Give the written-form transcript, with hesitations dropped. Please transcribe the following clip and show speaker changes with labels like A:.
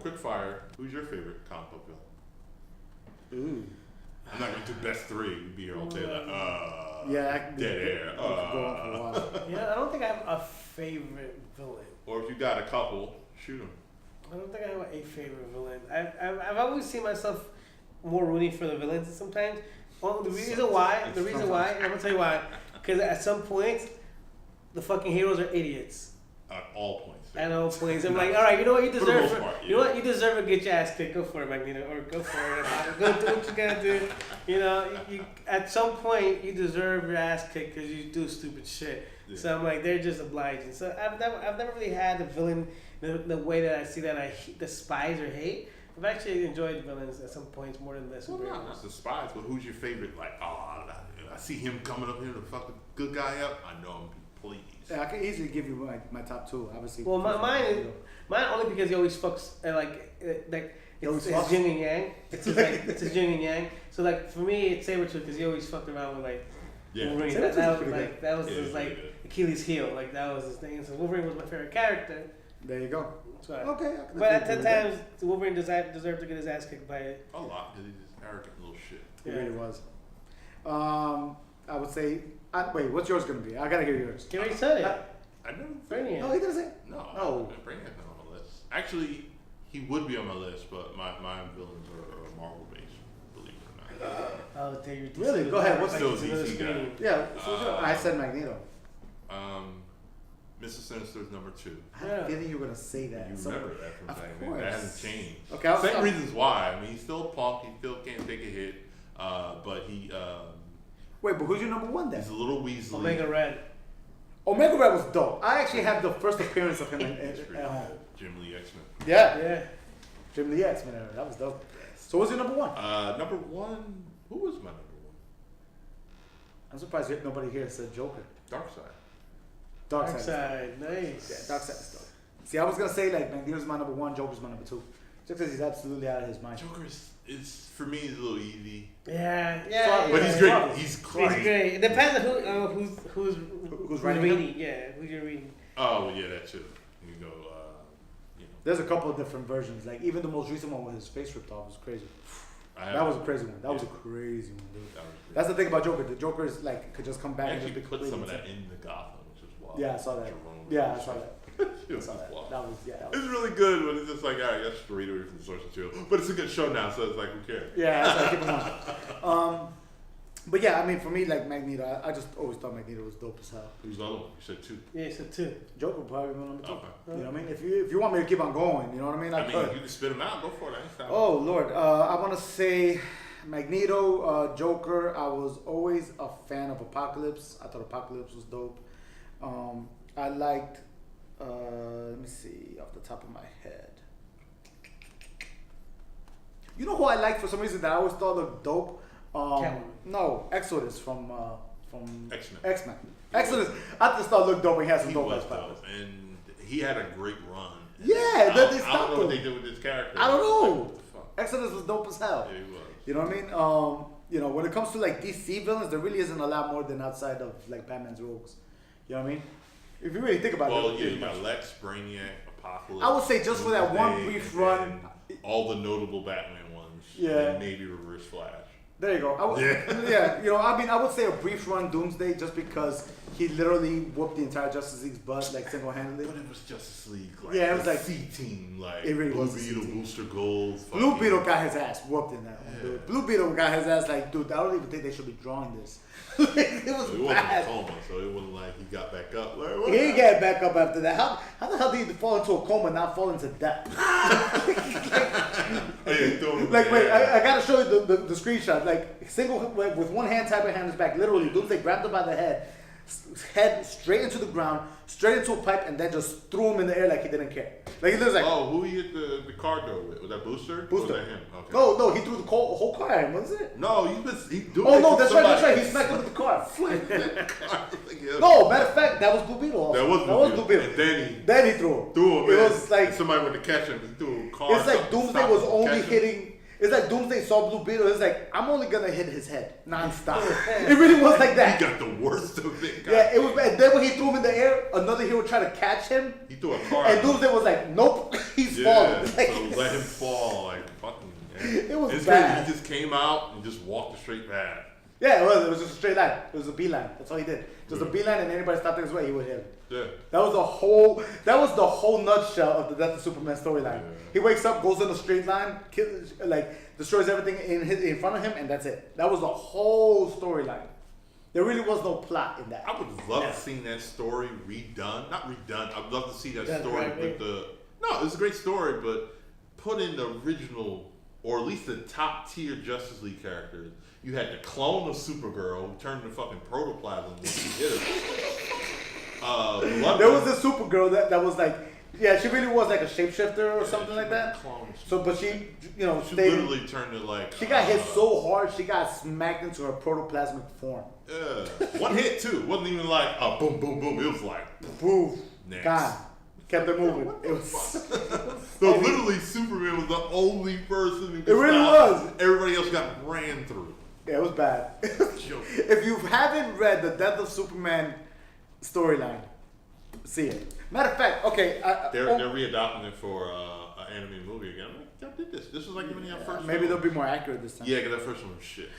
A: quick fire. Who's your favorite comic book villain?
B: Ooh.
A: I'm not going to do best three. We'd be here all day like,
B: yeah,
A: dead air.
B: Go on for a while.
C: Yeah, I don't think I have a favorite villain.
A: Or if you got a couple, shoot them.
C: I don't think I have a favorite villain. I've always seen myself more rooting for the villains sometimes. Well, the reason why, and I'm gonna tell you why. Because at some points, the fucking heroes are idiots.
A: At all points.
C: At all points, I'm like, all right, you know what you deserve?
A: You know what
C: you deserve to get your ass kicked. Go for it, Magneto, or go for it. Go do what you gotta do. You know, you at some point you deserve your ass kicked because you do stupid shit. Yeah. So I'm like, they're just obliging. So I've never really had a villain the way that I see that I despise or hate. I've actually enjoyed villains at some points more than this.
A: Well, not despise, but who's your favorite? Like, I see him coming up here to fuck the good guy up. I know him, please.
B: Yeah, I can easily give you my top two. Obviously.
C: Well, mine only because he always fucks it's yin and yang. It's his yin and yang. So like for me, it's Sabretooth because he always fucked around with like Wolverine. That was his like Achilles heel. Like that was his thing. So Wolverine was my favorite character.
B: There you go.
C: Right.
B: Okay.
C: But at 10 times, Wolverine deserved to get his ass kicked by it.
A: A lot because he's this arrogant little shit.
B: It really was. I would say. Wait, what's yours gonna be? I gotta hear yours.
C: You already said it.
A: I never.
C: Brainiac.
B: No, he didn't say.
A: No.
B: Brainiac
A: not on my list. Actually, he would be on my list, but my villains are Marvel based. Believe it or not.
B: Really? Go ahead. What's
A: still DC guy?
B: Yeah. I said Magneto.
A: Mr. Sinister is number 2.
B: I had a feeling you were gonna say that.
A: You remember that from back then.
B: course.
A: That hasn't changed.
B: Okay.
A: Same reasons why. I mean, he's still a punk. He still can't take a hit. But he.
B: Wait, but who's your number one then?
A: He's a little Weasley.
C: Omega Red.
B: Omega Red was dope. I actually had the first appearance of him at home.
A: Jim Lee X-Men.
C: Yeah.
B: Jim Lee X-Men era. That was dope. So what's your number one?
A: Number one. Who was my number one?
B: I'm surprised nobody here said Joker.
A: Darkseid.
C: Darkseid, nice.
B: Yeah, Darkseid is dope. See, I was gonna say like Magneto's my number one, Joker's my number two, just because he's absolutely out of his mind.
A: Joker is for me is a little easy.
C: Yeah.
A: But he's great. He's great.
C: It depends on who's
B: reading.
C: Yeah, who you're reading.
A: Oh well, yeah, that too. You go.
B: There's a couple of different versions. Like even the most recent one with his face ripped off was crazy. That was a crazy one. That was a crazy one, dude. That's the thing about Joker. The Joker is like could just come back and just be
A: put some of that in the Gotham, which is wild.
B: Yeah, I saw that. I saw that. That was
A: it's really good, but it's just like, all right, that's straight away from the source material. But it's a good show now, so it's like, who cares?
B: Yeah, that's what I keep on. But yeah, I mean, for me, like Magneto, I just always thought Magneto was dope as hell.
A: Who's the other one? You said 2.
C: Yeah, you said 2.
B: Joker probably number 2.
A: Okay.
B: You know what I mean? If you want me to keep on going, you know what I mean?
A: I mean, you can spit them out. Go for it.
B: Oh Lord, I want to say Magneto, Joker. I was always a fan of Apocalypse. I thought Apocalypse was dope. I liked. Let me see off the top of my head. You know who I liked for some reason that I always thought looked dope? No, Exodus from X-Men. Exodus, I just thought looked dope and he had some dope ass powers.
A: And he had a great run.
B: Yeah,
A: I don't know what they did with this character.
B: I don't know.
A: Like,
B: Exodus was dope as hell.
A: Yeah, he was.
B: You know what I mean? When it comes to like DC villains, there really isn't a lot more than outside of like Batman's rogues. You know what I mean? If you really think about it.
A: Well, yeah, you got Lex, Brainiac, Apocalypse.
B: I would say just for that one brief run.
A: All the notable Batman ones.
B: Yeah.
A: And maybe Reverse Flash.
B: There you go. I would say a brief run Doomsday just because he literally whooped the entire Justice League's butt like single-handedly.
A: But it was Justice League. Like,
B: it was like
A: C-Team. Like
B: it really
A: Blue
B: was
A: Beetle, Booster Gold.
B: Blue Beetle got his ass whooped in that one, dude. Blue Beetle got his ass like, dude, I don't even think they should be drawing this. It was
A: it
B: bad.
A: wasn't a coma, so it wasn't like he got back up. Like,
B: he didn't get back up after that. How the hell did he fall into a coma and not fall into death? Wait, I gotta show you the screenshot. Like with one hand tied behind his back, literally, Doomsday grabbed him by the head straight into the ground, straight into a pipe, and then just threw him in the air like he didn't care. Like he was like,
A: who he hit the car door with? Was that Booster?
B: Booster.
A: Or was that him? Okay.
B: No, he threw the whole car at him, wasn't it?
A: No, he do.
B: Oh no, that's right. He smacked him with the car. No, matter of fact, that was Blue Beetle. Also.
A: That was Blue Beetle.
B: And then he threw him.
A: It
B: was like
A: somebody went to catch him. He threw a car.
B: It's like Doomsday was only hitting. It's like Doomsday saw Blue Beetle. It's like, I'm only gonna hit his head nonstop. It really was like that.
A: He got the worst of it.
B: Yeah, it was bad. Then when he threw him in the air, another hero tried to catch him.
A: He threw a car.
B: And Doomsday was like, nope, he's falling.
A: So
B: Like,
A: let him fall, like fucking. Yeah.
B: It was
A: it's
B: bad.
A: Crazy. He just came out and just walked a straight path.
B: yeah, it was just a straight line. It was a beeline. That's all he did. Just a beeline, and anybody stopped in his way, he would hit him.
A: Yeah.
B: That was the whole nutshell of the Death of Superman storyline.
A: Yeah.
B: He wakes up, goes in a straight line, destroys everything in front of him, and that's it. That was the whole storyline. There really was no plot in that.
A: I would love to see that story redone. Not redone. I'd love to see that
C: That's
A: story
C: right,
A: with the. No, it's a great story, but put in the original, or at least the top tier Justice League characters. You had the clone of Supergirl who turned into fucking protoplasm when she hit her.
B: There was a Supergirl that was like, yeah, she really was like a shapeshifter or something like that.
A: Clone.
B: So, but she,
A: She literally turned it like.
B: She got hit so hard, she got smacked into her protoplasmic form.
A: One hit too. It wasn't even like a boom, boom, boom. It was like
B: Poof,
A: next.
B: gone. Kept it moving.
A: What
B: It was.
A: So literally, Superman was the only person who could
B: It really
A: stop.
B: was.
A: Everybody else got ran through.
B: Yeah, it was bad.
A: Joke.
B: If you haven't read the Death of Superman storyline, see it. Matter of fact, okay.
A: They're readopting it for an anime movie again. I'm like, y'all did this. This was like even your first.
B: maybe
A: one.
B: they'll be more accurate this time.
A: Yeah, because that first one was shit.